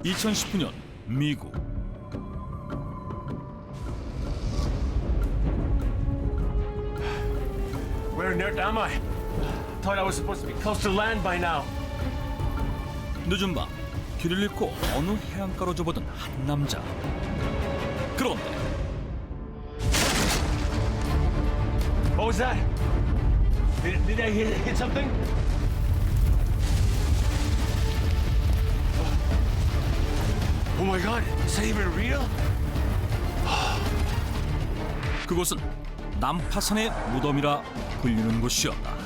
2019년 미국. Where on earth am I? Thought I was supposed to be close to land by now. 늦은 밤 길을 잃고 어느 해안가로 접어든 한 남자. 그런데 What was that? Did I hit something? Oh my god, is that even real? 그곳은 난파선의 무덤이라 불리는 곳이었다.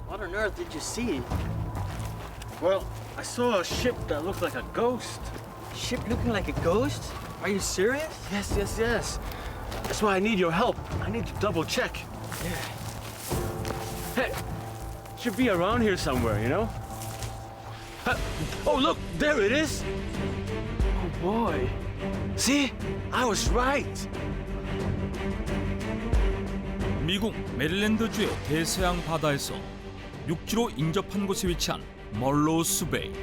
What on earth did you see? Well, I saw a ship that looked like a ghost. Ship looking like a ghost? Are you serious? Yes. That's why I need your help. I need to double check. Hey, should be around here somewhere, you know? Oh, look, there it is. Oh boy. See? I was right. 미국 메릴랜드주의 대서양 바다에서 육지로 인접한 곳에 위치한 멀로우스 베이.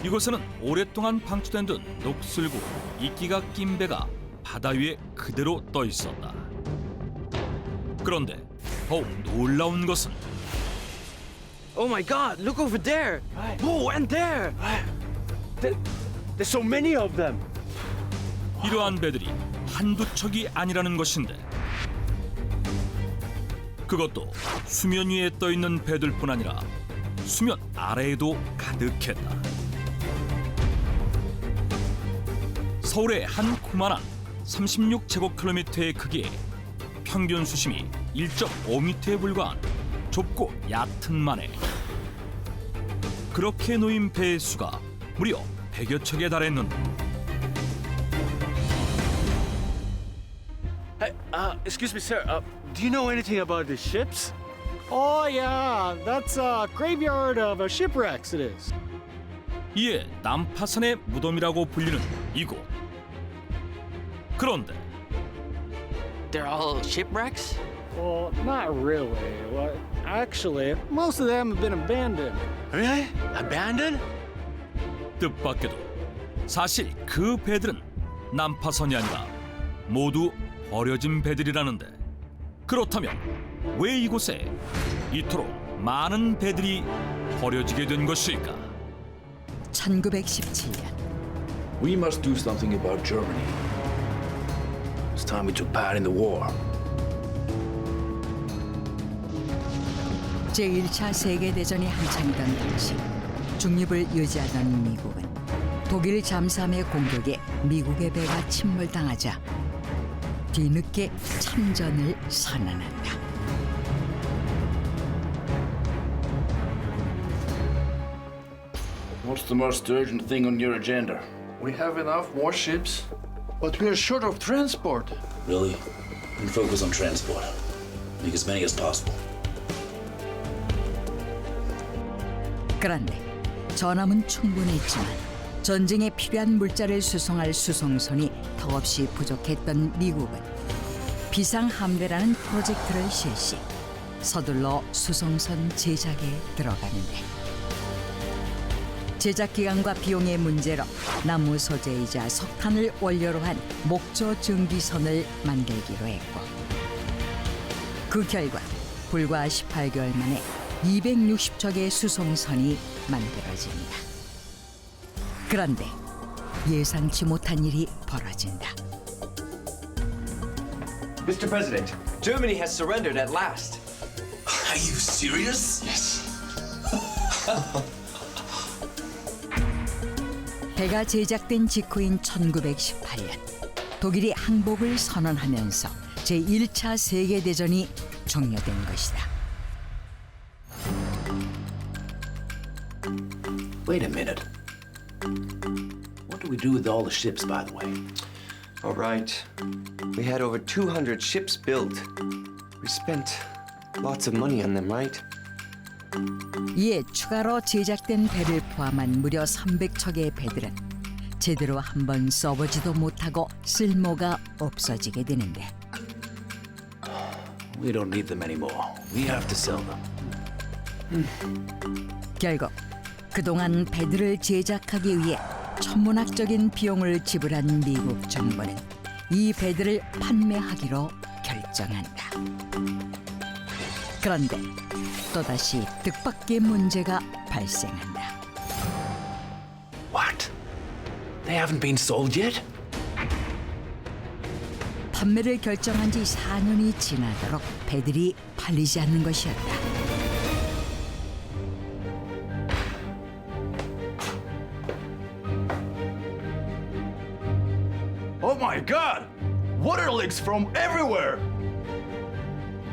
이곳에는 오랫동안 방치된 듯 녹슬고 이끼가 낀 배가 바다 위에 그대로 떠 있었다. 그런데 더욱 놀라운 것은 Oh my god, look over there. Right. Oh, and there. There's so many of them. 이러한 배들이 한두 척이 아니라는 것인데, 그것도 수면 위에 떠 있는 배들뿐 아니라 수면 아래에도 가득했다. 서울의 한 코만한 36제곱킬로미터의 크기에 평균 수심이 1.5m에 불과한 좁고 얕은 만에 그렇게 놓인 배의 수가 무려 100여 척에 달했는데, Hey, excuse me, sir. Do you know anything about the ships? Oh, yeah, that's a graveyard of shipwrecks, it is. 이에 난파선의 무덤이라고 불리는 이곳. 그런데 They're all shipwrecks? Well, not really. Well, actually, most of them have been abandoned. Really? Abandoned? 뜻밖에도 사실 그 배들은 난파선이 아니라 모두 버려진 배들이라는데, 그렇다면 왜 이곳에 이토록 많은 배들이 버려지게 된 것일까? 1917년 We must do something about Germany. It's time we took part in the war. 제1차 세계대전이 한창이던 당시 중립을 유지하던 미국은 독일 잠수함의 공격에 미국의 배가 침몰당하자 뒤늦게 참전을 선언한다. What's the most urgent thing on your agenda? We have enough warships, but we are short of transport. Really? Then focus on transport. Make as many as possible. 그런데 전함은 충분했지만 전쟁에 필요한 물자를 수송할 수송선이 턱없이 부족했던 미국은 비상함대라는 프로젝트를 실시, 서둘러 수송선 제작에 들어가는데, 제작 기간과 비용의 문제로 나무 소재이자 석탄을 원료로 한 목조 증기선을 만들기로 했고, 그 결과 불과 18개월 만에 260척의 수송선이 만들어집니다. 그런데 예상치 못한 일이 벌어진다. Mr. President, Germany has surrendered at last. Are you serious? Yes. 배가 제작된 직후인 1918년 독일이 항복을 선언하면서 제1차 세계대전이 종료된 것이다. Wait a minute. What do we do with all the ships, by the way? All right. We had over 200 ships built. We spent lots of money on them, right? 이에 추가로 제작된 배를 포함한 무려 300척의 배들은 제대로 한번 써보지도 못하고 쓸모가 없어지게 되는데, We don't need them anymore. We have to sell them. 결국 그동안 배들을 제작하기 위해 천문학적인 비용을 지불한 미국 정부는 이 배들을 판매하기로 결정한다. 그런데 또다시 뜻밖의 문제가 발생한다. What? They haven't been sold yet? 판매를 결정한 지 4년이 지나도록 배들이 팔리지 않는 것이었다. Oh my god! Water leaks from everywhere!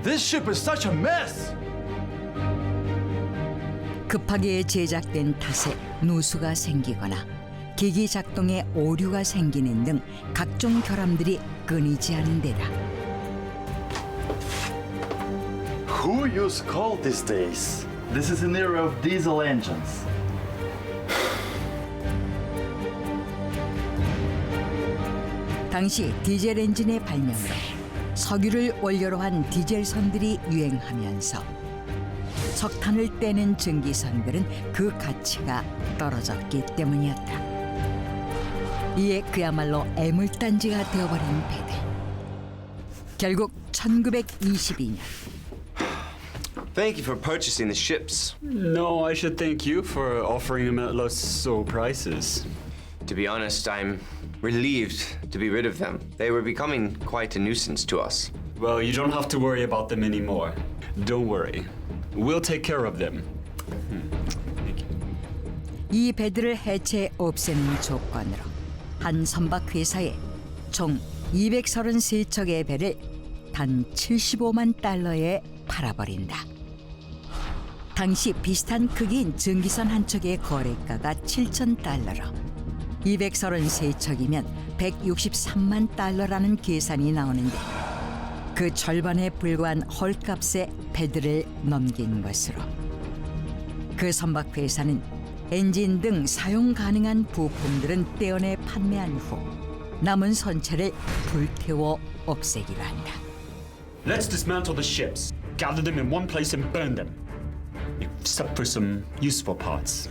This ship is such a mess! 급하게 제작된 탓에 누수가 생기거나 기기 작동에 오류가 생기는 등 각종 결함들이 끊이지 않은 데다. Who use coal these days? This is an era of diesel engines. 당시 디젤 엔진의 발명으로 석유를 원료로 한 디젤선들이 유행하면서 석탄을 떼는 증기선들은 그 가치가 떨어졌기 때문이었다. 이에 그야말로 애물단지가 되어버린 배들. 결국 1922년 Thank you for purchasing the ships. No, I should thank you for offering them at low prices. To be honest, I'm relieved to be rid of them. They were becoming quite a nuisance to us. Well, you don't have to worry about them anymore. Don't worry. We'll take care of them. 이 배들을 해체 없애는 조건으로 한 선박 회사에 총 233척의 배를 단 75만 달러에 팔아버린다. 당시 비슷한 크기인 증기선 한 척의 거래가가 7,000달러로 233척이면 163만 달러라는 계산이 나오는데 그 절반에 불과한 헐값에 배들을 넘긴 것으로 그 선박 회사는 엔진 등 사용 가능한 부품들은 떼어내 판매한 후 남은 선체를 불태워 없애기로 한다. Let's dismantle the ships, gather them in one place and burn them. Except for some useful parts.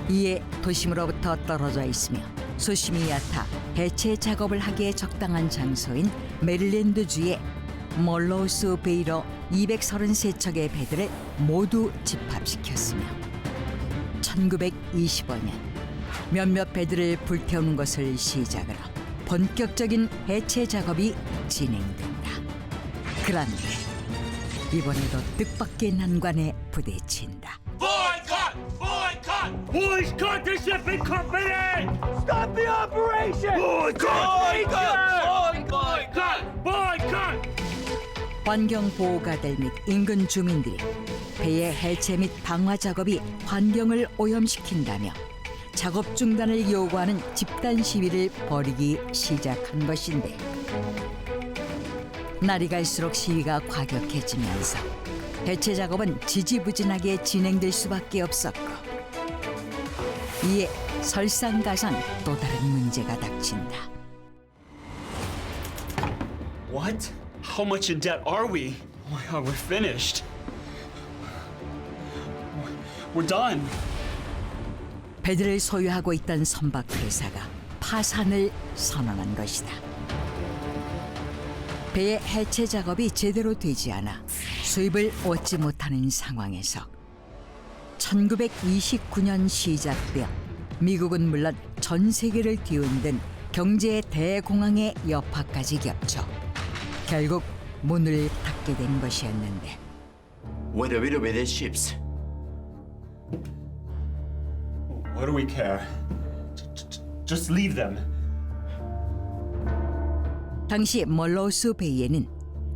이에 도심으로부터 떨어져 있으며 수심이 얕아 해체 작업을 하기에 적당한 장소인 메릴랜드주의 몰로우스 베이로 233척의 배들을 모두 집합시켰으며 1925년 몇몇 배들을 불태우는 것을 시작으로 본격적인 해체 작업이 진행된다. 그런데 이번에도 뜻밖의 난관에 부딪힌다. Boycott the shipping company! Stop the operation! Boycott! 환경 보호가들 및 인근 주민들이 배의 해체 및 방화 작업이 환경을 오염시킨다며 작업 중단을 요구하는 집단 시위를 벌이기 시작한 것인데 날이 갈수록 시위가 과격해지면서 해체 작업은 지지부진하게 진행될 수밖에 없었고 이에 설상가상 또 다른 문제가 닥친다. What? How much in debt are we? Oh my God, we're finished. We're done. 배들을 소유하고 있던 선박 회사가 파산을 선언한 것이다. 배의 해체 작업이 제대로 되지 않아 수입을 얻지 못하는 상황에서 1929년 시작되어 미국은 물론 전 세계를 뒤흔든 경제 대공황의 여파까지 겹쳐 결국 문을 닫게 된 것이었는데 What do we do with these ships? What do we care? Just leave them. 당시 몰로우스 베이에는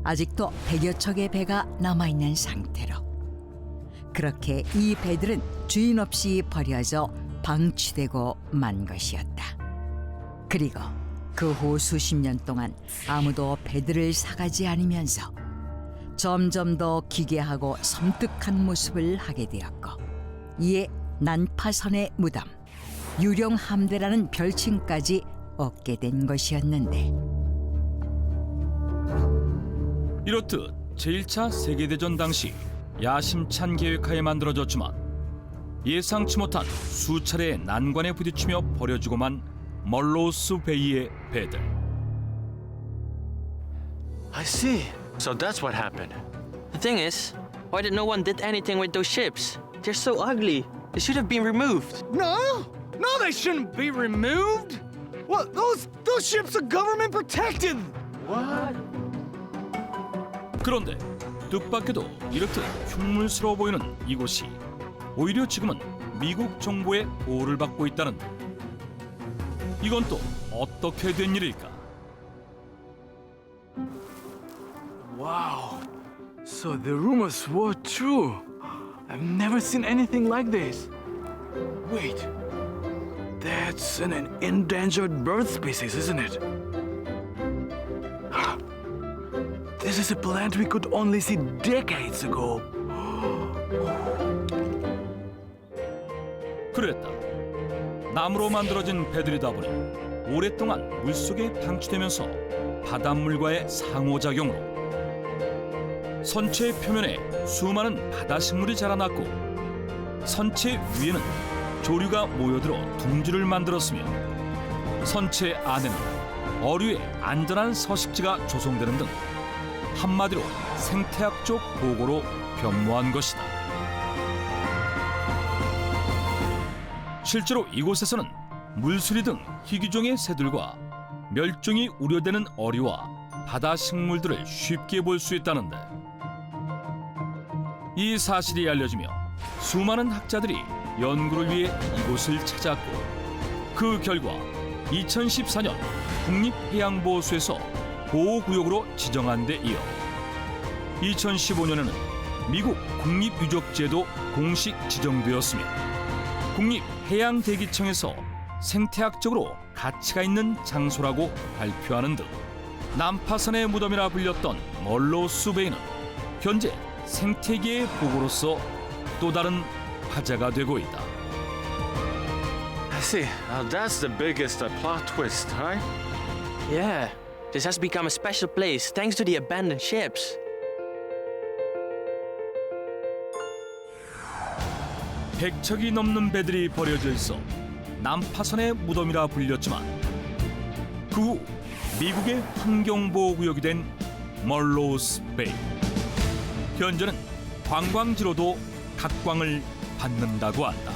아직도 100여 척의 배가 남아있는 상태로 그렇게 이 배들은 주인 없이 버려져 방치되고 만 것이었다. 그리고 그 후 수십 년 동안 아무도 배들을 사가지 않으면서 점점 더 기괴하고 섬뜩한 모습을 하게 되었고 이에 난파선의 무덤, 유령 함대라는 별칭까지 얻게 된 것이었는데 이렇듯 제1차 세계대전 당시 야심찬 계획하에 만들어졌지만 예상치 못한 수차례의 난관에 부딪히며 버려지고만 멀로스 베이의 배들. I see. So that's what happened. The thing is, why did no one did anything with those ships? They're so ugly. They should have been removed. No, they shouldn't be removed. What? Those ships are government protected. 그런데 뜻밖에도 이렇듯 흉물스러워 보이는 이곳이 오히려 지금은 미국 정부의 보호를 받고 있다는데 이건 또 어떻게 된 일일까? Wow. So the rumors were true. I've never seen anything like this. Wait. That's an endangered bird species, isn't it? This is a plant we could only see decades ago. 그랬다. 나무로 만들어진 배들이다 보니 오랫동안 물속에 방치되면서 바닷물과의 상호작용으로 선체 표면에 수많은 바다식물이 자라났고 선체 위에는 조류가 모여들어 둥지를 만들었으며 선체 안에는 어류의 안전한 서식지가 조성되는 등 한마디로 생태학적 보고로 변모한 것이다. 실제로 이곳에서는 물수리 등 희귀종의 새들과 멸종이 우려되는 어류와 바다 식물들을 쉽게 볼 수 있다는데 이 사실이 알려지며 수많은 학자들이 연구를 위해 이곳을 찾았고 그 결과 2014년 국립해양보호소에서 보호구역으로 지정한 데 이어 2015년에는 미국 국립유적지에도 공식 지정되었으며 국립해양대기청에서 생태학적으로 가치가 있는 장소라고 발표하는 등 난파선의 무덤이라 불렸던 멀로스 베이는 현재 생태계의 보고로서 또 다른 화제가 되고 있다. I see. Now that's the biggest plot twist, right? Yeah, this has become a special place thanks to the abandoned ships. 백척이 넘는 배들이 버려져 있어 난파선의 무덤이라 불렸지만 그 후 미국의 환경보호구역이 된 멀로스 베이. 현재는 관광지로도 각광을 받는다고 한다.